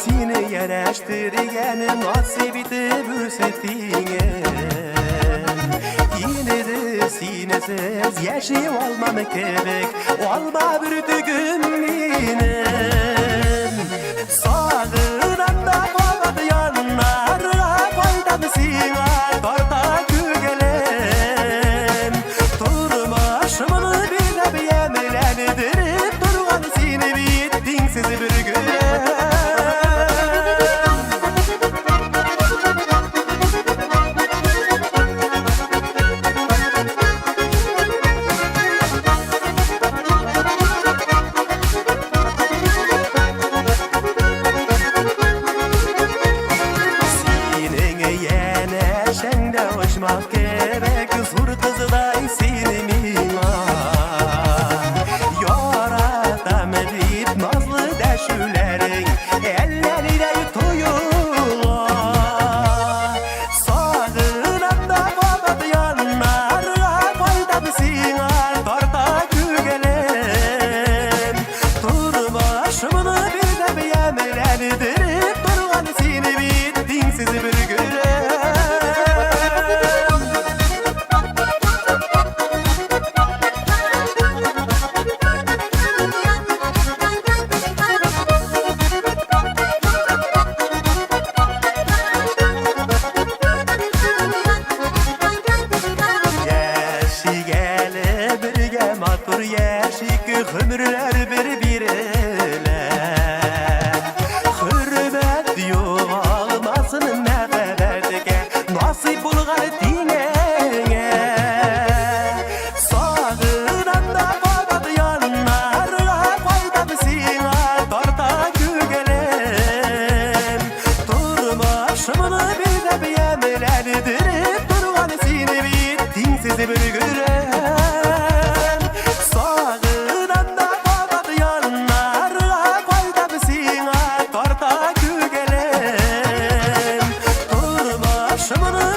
Seni yerleştirgen nasibiti büsettiğine yine de sinesiz yaşayıp olmam gerek. Olma bir düğümlüğüne sağından da kovadı yanlarına koydum sina torta gügelem. Durmaşımını bir de bir yemelendirip durgan seni bittin sizi bir gün. Hoşmak gerek sur kızday seni mina yaratam deyip nazlı deşülerin ellerine tuyula sağından da babat yanlarına koydum sina torta gügelem. Durmaşımını bir de bir yemelendirip durgan seni bittin sizi bir güle. Matur yaşık ömürler birbirine hürmet yok almasın ne kaderdike nasip bulgar dine sağından da babat yanlarına koydum sina torta gügelem. Durmaşımını bir de bir yemelendirip durgan seni bittin sizi bir güle. Şamanı